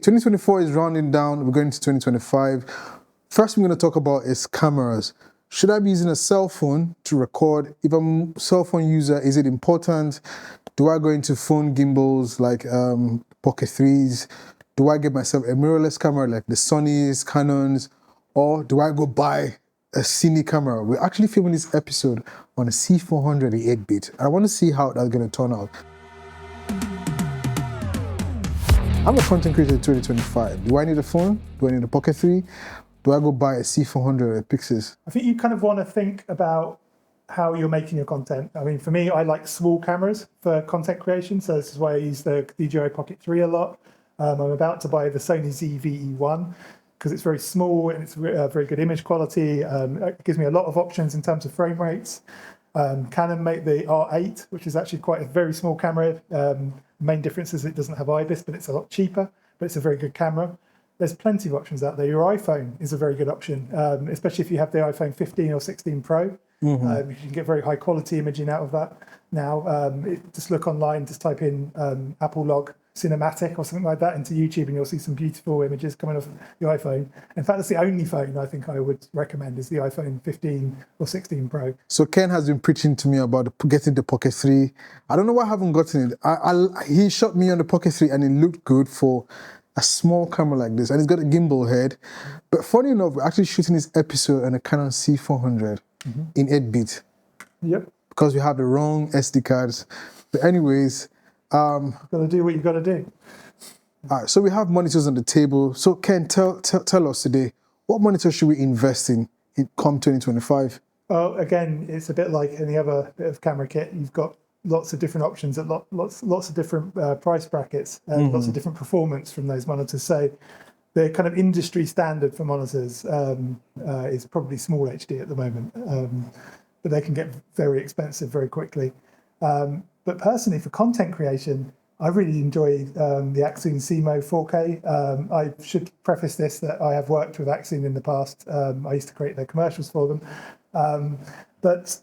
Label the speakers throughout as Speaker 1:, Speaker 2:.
Speaker 1: 2024 is rounding down. We're going to 2025. First thing we're going to talk about is cameras. Should I be using a cell phone to record? If I'm a cell phone user, is it important? Do I go into phone gimbals like Pocket 3s? Do I get myself a mirrorless camera like the Sonys, Canons? Or do I go buy a cine camera? We're actually filming this episode on a C400 8-bit. I want to see how that's going to turn out. I'm a content creator in 2025. Do I need a phone? Do I need a Pocket 3? Do I go buy a C400 Pixis?
Speaker 2: I think you kind of want to think about how you're making your content. I mean, for me, I like small cameras for content creation. So this is why I use the DJI Pocket 3 a lot. I'm about to buy the Sony ZV-E1 because it's very small and it's very good image quality. It gives me a lot of options in terms of frame rates. Canon make the R8, which is actually quite a very small camera. Main difference is it doesn't have IBIS, but it's a lot cheaper, but it's a very good camera. There's plenty of options out there. Your iPhone is a very good option, especially if you have the iPhone 15 or 16 Pro. You can get very high quality imaging out of that now. Just look online, just type in Apple Log Cinematic or something like that into YouTube and you'll see some beautiful images coming off your iPhone. In fact, that's the only phone I think I would recommend is the iPhone 15 or 16 Pro.
Speaker 1: So Ken has been preaching to me about getting the Pocket 3. I don't know why I haven't gotten it. He shot me on the Pocket 3 and it looked good for a small camera like this, and it's got a gimbal head. But funny enough, we're actually shooting this episode on a Canon C400 in 8-bit.
Speaker 2: Yep. Because
Speaker 1: we have the wrong SD cards. But anyways,
Speaker 2: gotta do what you gotta do.
Speaker 1: All right, so we have monitors on the table. So Ken, tell us today, what monitor should we invest in come 2025?
Speaker 2: Well, again, it's a bit like any other bit of camera kit. You've got lots of different options at lots of different price brackets and lots of different performance from those monitors. So the kind of industry standard for monitors is probably small HD at the moment, but they can get very expensive very quickly. But personally, for content creation, I really enjoy the 𝐬𝐴𝐸 CMO 4K. I should preface this that I have worked with 𝐬𝐴𝐸 in the past. I used to create their commercials for them, but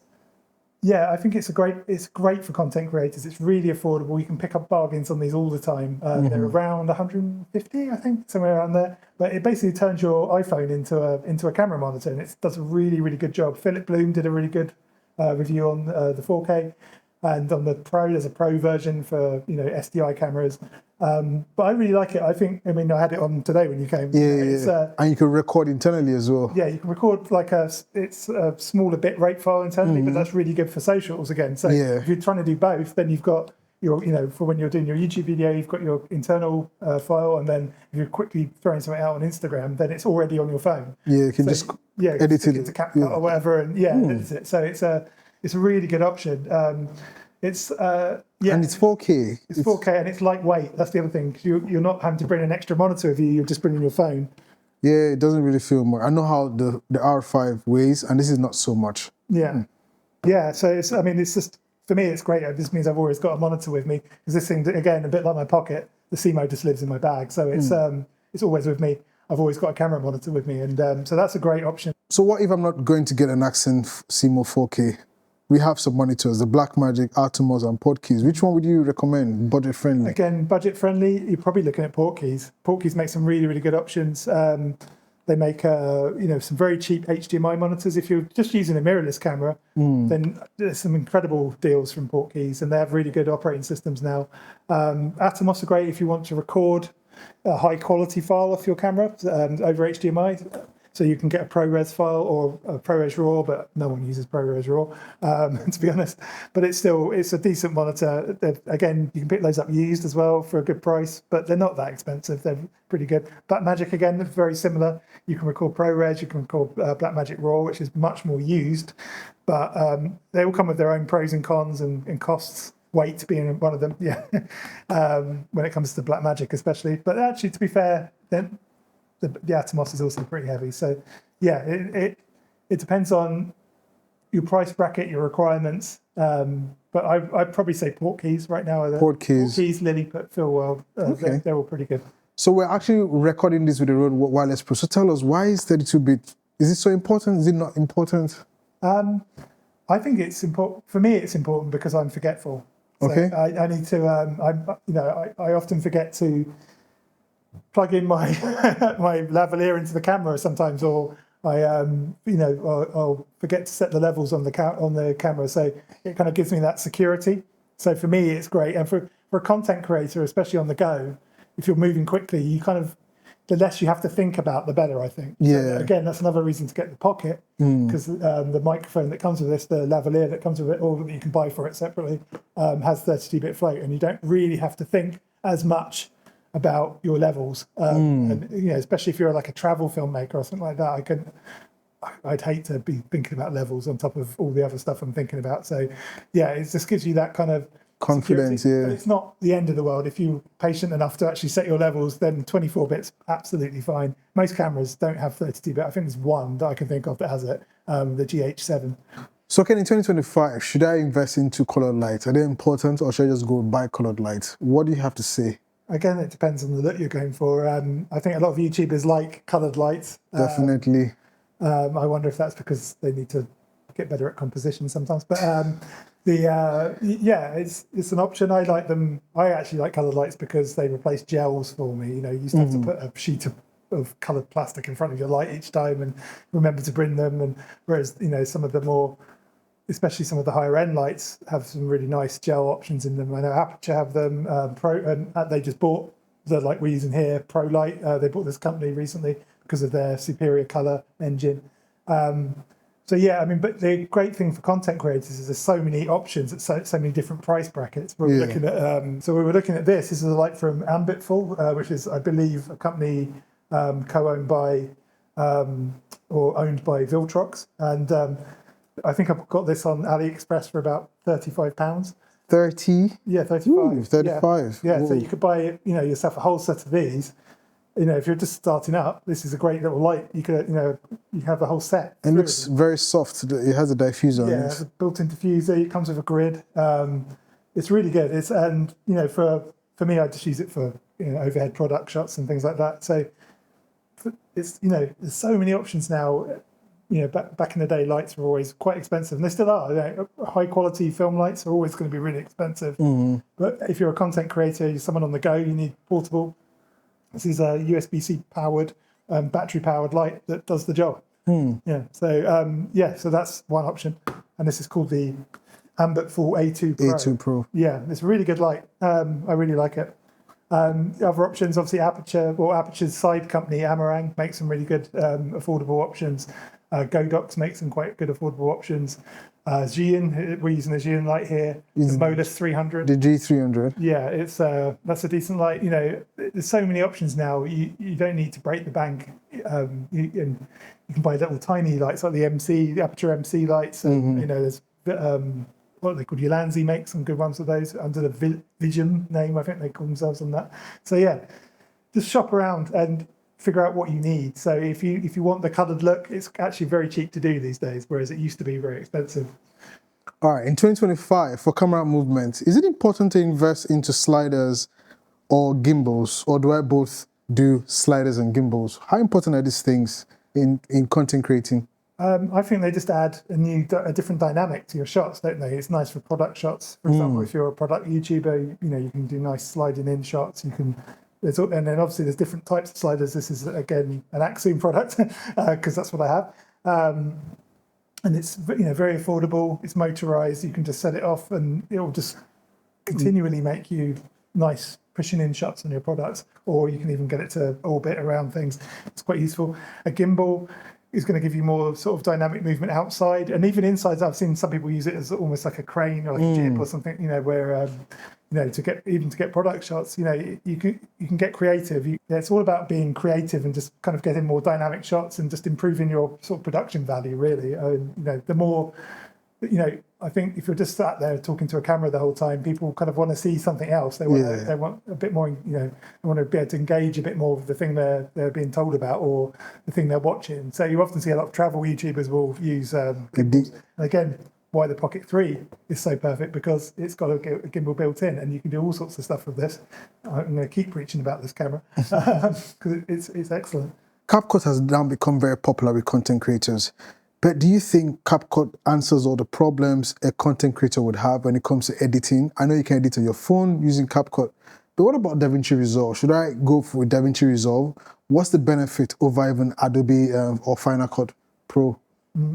Speaker 2: yeah, I think it's great for content creators. It's really affordable. You can pick up bargains on these all the time. They're around 150, I think, somewhere around there. But it basically turns your iPhone into a camera monitor, and it does a really, really good job. Philip Bloom did a really good review on the 4K, and on the Pro, there's a Pro version for SDI cameras. But I really like it. I mean, I had it on today when you came.
Speaker 1: Yeah. And you can record internally as well.
Speaker 2: Yeah, you can record it's a smaller bit rate file internally, but that's really good for socials again. So if you're trying to do both, then you've got your, for when you're doing your YouTube video, you've got your internal file, and then if you're quickly throwing something out on Instagram, then it's already on your phone.
Speaker 1: Yeah, you can just edit it
Speaker 2: into CapCut or whatever, and edit it. So it's a really good option. And it's
Speaker 1: 4K.
Speaker 2: It's 4K and it's lightweight. That's the other thing. You're not having to bring an extra monitor with you. You're just bringing your phone.
Speaker 1: Yeah, it doesn't really feel more. I know how the R5 weighs, and this is not so much.
Speaker 2: Yeah, yeah. So it's just for me, it's great. This means I've always got a monitor with me because this thing, again, a bit like my Pocket, the CMO just lives in my bag, so it's always with me. I've always got a camera monitor with me, and so that's a great option.
Speaker 1: So what if I'm not going to get an Accent CMO 4K? We have some monitors, the Blackmagic, Atomos, and Portkeys. Which one would you recommend, budget-friendly?
Speaker 2: Again, budget-friendly, you're probably looking at Portkeys. Portkeys make some really, really good options. They make some very cheap HDMI monitors. If you're just using a mirrorless camera, then there's some incredible deals from Portkeys, and they have really good operating systems now. Atomos are great if you want to record a high-quality file off your camera over HDMI. So you can get a ProRes file or a ProRes RAW, but no one uses ProRes RAW, to be honest. But it's a decent monitor. Again, you can pick those up used as well for a good price, but they're not that expensive. They're pretty good. Blackmagic, again, very similar. You can record ProRes, you can record Blackmagic RAW, which is much more used, but they all come with their own pros and cons and costs. Weight being one of them, when it comes to Blackmagic especially. But actually, to be fair, then the Atomos is also pretty heavy. So yeah, it depends on your price bracket, your requirements. But I'd probably say Portkeys right now. Portkeys, Lilliput, Filworld, they're all pretty good.
Speaker 1: So we're actually recording this with the Rode Wireless Pro. So tell us, why is 32-bit? Is it so important? Is it not important?
Speaker 2: I think it's important. For me, it's important because I'm forgetful. So I need to, I often forget to plug in my my lavalier into the camera sometimes, or I'll forget to set the levels on the camera, so it kind of gives me that security. So for me, it's great, and for a content creator, especially on the go, if you're moving quickly, you kind of, the less you have to think about, the better, I think.
Speaker 1: Yeah.
Speaker 2: So again, that's another reason to get the Pocket, because the microphone that comes with this, the lavalier that comes with it, or that you can buy for it separately, has 32-bit float, and you don't really have to think as much about your levels. And, especially if you're like a travel filmmaker or something like that, I'd hate to be thinking about levels on top of all the other stuff I'm thinking about. So yeah, it just gives you that kind of
Speaker 1: confidence.
Speaker 2: security.
Speaker 1: Yeah,
Speaker 2: but it's not the end of the world. If you're patient enough to actually set your levels, then 24 bits absolutely fine. Most cameras don't have 32-bit. I think there's one that I can think of that has it, the GH7.
Speaker 1: So Ken, in 2025, should I invest into colored lights? Are they important, or should I just go buy colored lights? What do you have to say?
Speaker 2: Again, it depends on the look you're going for. I think a lot of YouTubers like colored lights.
Speaker 1: Definitely.
Speaker 2: I wonder if that's because they need to get better at composition sometimes. But it's an option. I like them. I actually like coloured lights because they replace gels for me. You used to have to put a sheet of coloured plastic in front of your light each time and remember to bring them. And whereas some of the more, especially some of the higher end lights, have some really nice gel options in them. I know Aperture have them. They just bought the light we're using here, Pro Light. They bought this company recently because of their superior colour engine. So yeah, I mean, but the great thing for content creators is there's so many options at so many different price brackets. We're looking at we were looking at this. This is a light from Ambitful, which is, I believe, a company co-owned by or owned by Viltrox, and I think I've got this on AliExpress for about £35.
Speaker 1: 30?
Speaker 2: Yeah, 35.
Speaker 1: Ooh, 35.
Speaker 2: Yeah,
Speaker 1: Ooh.
Speaker 2: so you could buy yourself a whole set of these. If you're just starting up, this is a great little light. You could, you have the whole set.
Speaker 1: It looks very soft. It has a diffuser on it.
Speaker 2: Yeah, it's a built-in diffuser. It comes with a grid. It's really good. For me, I just use it for overhead product shots and things like that. So it's there's so many options now. Back in the day, lights were always quite expensive, and they still are. High-quality film lights are always going to be really expensive. But if you're a content creator, you're someone on the go, you need portable. This is a USB-C powered, battery-powered light that does the job. Yeah. So that's one option, and this is called the Ambitful A2 Pro.
Speaker 1: A2 Pro.
Speaker 2: Yeah, it's a really good light. I really like it. The other options, obviously, Aperture's side company, Amarang, makes some really good affordable options. Godox makes some quite good affordable options. Xi'an, we're using the Xi'an light here. The Modus 300.
Speaker 1: The G300.
Speaker 2: Yeah, that's a decent light. There's so many options now. You don't need to break the bank. You can buy little tiny lights like the Aperture MC lights. And, there's what they call 𝐬𝐨𝐿 makes some good ones of those under the Vision name. I think they call themselves on that. So yeah, just shop around and figure out what you need. So if you want the coloured look, it's actually very cheap to do these days, whereas it used to be very expensive.
Speaker 1: All right, in 2025, for camera movement, is it important to invest into sliders or gimbals, or do I both do sliders and gimbals? How important are these things in content creating?
Speaker 2: I think they just add a different dynamic to your shots, don't they? It's nice for product shots. For example, if you're a product YouTuber, you can do nice sliding in shots. And then obviously there's different types of sliders. This is again an 𝐬𝐴𝐸 product because that's what I have. And it's very affordable. It's motorized. You can just set it off, and it will just continually make you nice pushing in shots on your products. Or you can even get it to orbit around things. It's quite useful. A gimbal is going to give you more sort of dynamic movement outside, and even inside. I've seen some people use it as almost like a crane or like a jib or something. where to get product shots, you can get creative. It's all about being creative and just kind of getting more dynamic shots and just improving your sort of production value, really. The more, I think if you're just sat there talking to a camera the whole time, people kind of want to see something else. They want a bit more, they want to be able to engage a bit more with the thing they're being told about or the thing they're watching. So you often see a lot of travel YouTubers will use gimbals. And again, why the Pocket 3 is so perfect, because it's got a gimbal built in, and you can do all sorts of stuff with this. I'm going to keep preaching about this camera because it's excellent.
Speaker 1: CapCut has now become very popular with content creators. But do you think CapCut answers all the problems a content creator would have when it comes to editing? I know you can edit on your phone using CapCut, But what about DaVinci Resolve? Should I go for DaVinci Resolve? What's the benefit over even Adobe or Final Cut Pro?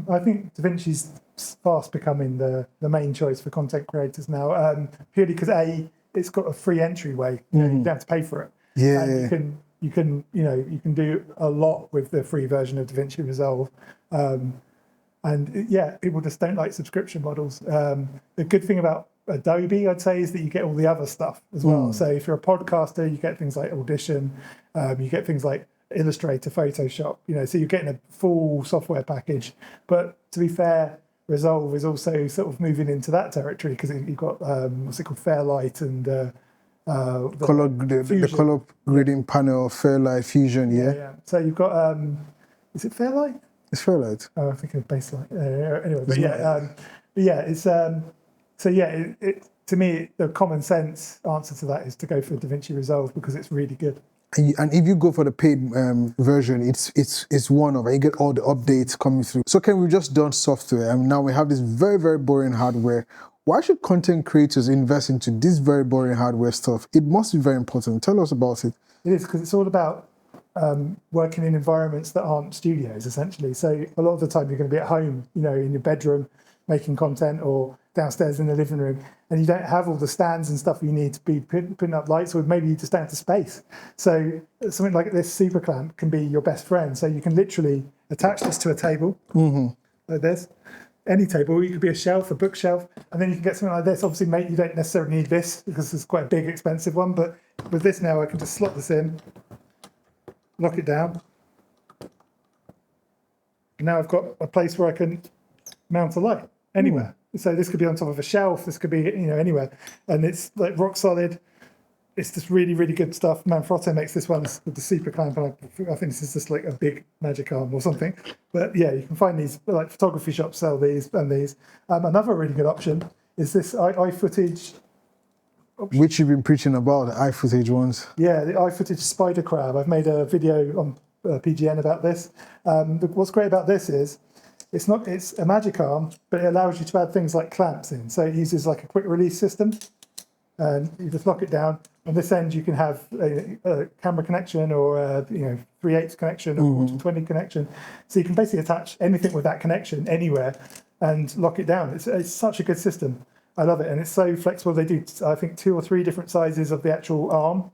Speaker 2: I think DaVinci's fast becoming the main choice for content creators now, purely because it's got a free entryway. You don't have to pay for it.
Speaker 1: Yeah.
Speaker 2: And you can do a lot with the free version of DaVinci Resolve. And yeah, people just don't like subscription models. The good thing about Adobe, I'd say, is that you get all the other stuff as well. So if you're a podcaster, you get things like Audition, you get things like Illustrator, Photoshop, so you're getting a full software package. But to be fair, Resolve is also sort of moving into that territory because you've got what's it called, Fairlight and the
Speaker 1: color grading panel, Fairlight Fusion.
Speaker 2: Yeah. So you've got is it Fairlight?
Speaker 1: It's Fairlight.
Speaker 2: Oh, I think it's Baselight. Anyway, it's so yeah. To me, the common sense answer to that is to go for DaVinci Resolve because it's really good.
Speaker 1: And if you go for the paid version, it's one of it. You get all the updates coming through. So Ken, we've just done software, and now we have this very, very boring hardware. Why should content creators invest into this very boring hardware stuff? It must be very important. Tell us about it.
Speaker 2: It is, because it's all about working in environments that aren't studios, essentially. So a lot of the time you're going to be at home, in your bedroom, making content, or downstairs in the living room, and you don't have all the stands and stuff you need to be putting up lights, or maybe you just don't have the space. So something like this super clamp can be your best friend. So you can literally attach this to a table, like this, any table. You could be a shelf, a bookshelf, and then you can get something like this. Obviously, mate, you don't necessarily need this because it's quite a big, expensive one, but with this now, I can just slot this in, lock it down. And now I've got a place where I can mount a light anywhere. So this could be on top of a shelf, this could be anywhere, and it's like rock solid. It's just really, really good stuff. Manfrotto makes this one with the super clamp, and I think this is just like a big magic arm or something. But yeah, you can find these, like photography shops sell these and these. Another really good option is this iFootage.
Speaker 1: Which you've been preaching about, the iFootage ones.
Speaker 2: Yeah, the iFootage Spider Crab. I've made a video on PGN about this. What's great about this is it's a magic arm, but it allows you to add things like clamps in. So it uses like a quick release system, and you just lock it down. On this end, you can have a camera connection or a 3/8 connection or 20 connection. So you can basically attach anything with that connection anywhere and lock it down. It's such a good system. I love it, and it's so flexible. They do, I think, 2 or 3 different sizes of the actual arm.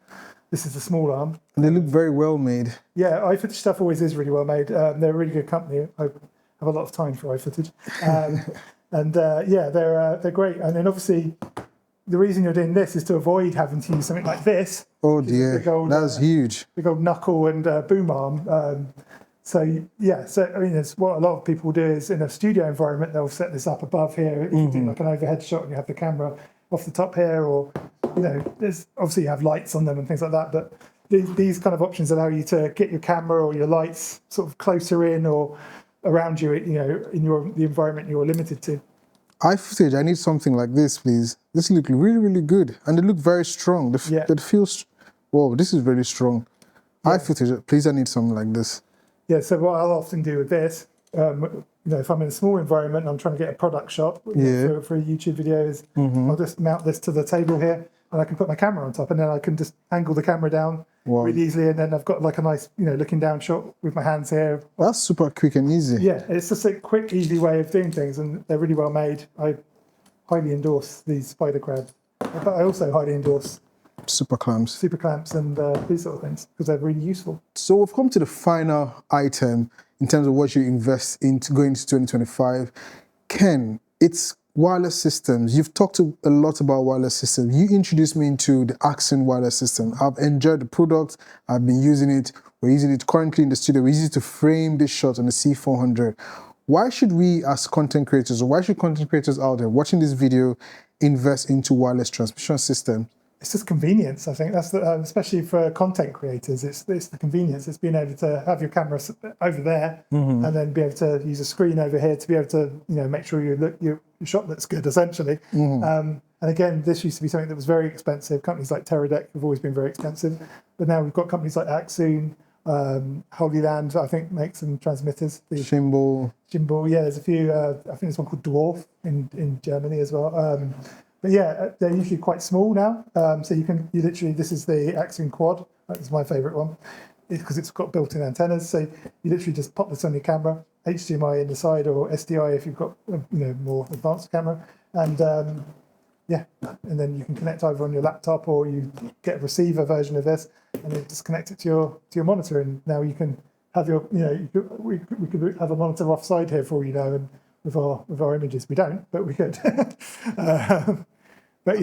Speaker 2: This is the small arm.
Speaker 1: And they look very well made.
Speaker 2: Yeah, iFootage stuff always is really well made. They're a really good company. I have a lot of time for iFootage. They're great. And then obviously, the reason you're doing this is to avoid having to use something like this.
Speaker 1: Oh dear, that's huge.
Speaker 2: Big old knuckle and boom arm. So I mean, it's what a lot of people do is in a studio environment, they'll set this up above here. If you do like an overhead shot and you have the camera off the top here, or there's obviously you have lights on them and things like that. But these kind of options allow you to get your camera or your lights sort of closer in or around you, in the environment you're limited to.
Speaker 1: iFootage, I need something like this, please. This look really, really good, and they look very strong. They feel, whoa, this is really strong. Yeah. iFootage, please, I need something like this. Yeah,
Speaker 2: so what I'll often do with this, if I'm in a small environment and I'm trying to get a product shot for a YouTube video, is I'll just mount this to the table here, and I can put my camera on top, and then I can just angle the camera down really easily, and then I've got like a nice, looking down shot with my hands here.
Speaker 1: Well, that's super quick and easy.
Speaker 2: Yeah, it's just a quick, easy way of doing things, and they're really well made. I highly endorse these Spider Crab, but I also highly endorse
Speaker 1: super clamps
Speaker 2: and these sort of things because they're really useful.
Speaker 1: So we've come to the final item in terms of what you invest into going into 2025. Ken, it's wireless systems. You've talked a lot about wireless systems. You introduced me into the 𝐷𝐴𝐸 wireless system. I've enjoyed the product. I've been using it. We're using it currently in the studio. We use it to frame this shot on the C400. Why should we as content creators, or why should content creators out there watching this video invest into wireless transmission systems?
Speaker 2: It's just convenience, I think. That's especially for content creators. It's the convenience. It's being able to have your camera over there and then be able to use a screen over here to be able to make sure your shot looks good, essentially. And again, this used to be something that was very expensive. Companies like Teradek have always been very expensive, but now we've got companies like 𝐷𝐴𝐸, Holy Land, I think, makes some transmitters.
Speaker 1: Gimbal.
Speaker 2: Yeah. There's a few. I think there's one called Dwarf in Germany as well. But yeah, they're usually quite small now. So you literally, this is the Axiom Quad. That's my favorite one because it's got built-in antennas. So you literally just pop this on your camera, HDMI in the side or SDI if you've got more advanced camera, and yeah, and then you can connect either on your laptop or you get a receiver version of this, and then just connect it to your monitor, and now you can have your we could have a monitor offside here for all you know, and with our images we don't, but we could. But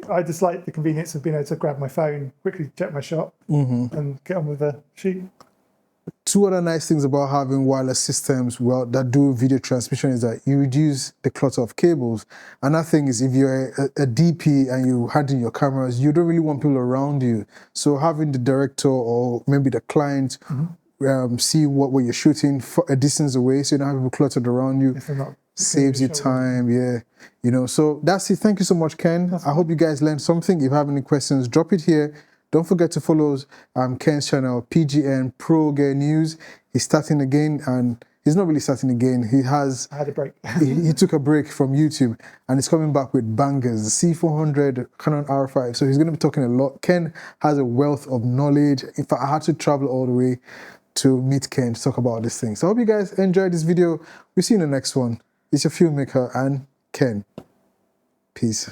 Speaker 2: I just like the convenience of being able to grab my phone, quickly check my shot, and get on with the shoot.
Speaker 1: Two other nice things about having wireless systems that do video transmission is that you reduce the clutter of cables. Another thing is if you're a DP and you handle your cameras, you don't really want people around you. So having the director or maybe the client see what you're shooting a distance away, so you don't have people cluttered around you. Saves you time, so that's it. Thank you so much, Ken. I hope you guys learned something. If you have any questions, drop it here. Don't forget to follow Ken's channel, PGN Pro Gear News. He's starting again, and he's not really starting again. I
Speaker 2: had a break.
Speaker 1: he took a break from YouTube, and he's coming back with bangers, the C400, Canon R5. So he's going to be talking a lot. Ken has a wealth of knowledge. In fact, I had to travel all the way to meet Ken to talk about this thing. So I hope you guys enjoyed this video. We'll see you in the next one. It's your filmmaker and Ken. Peace.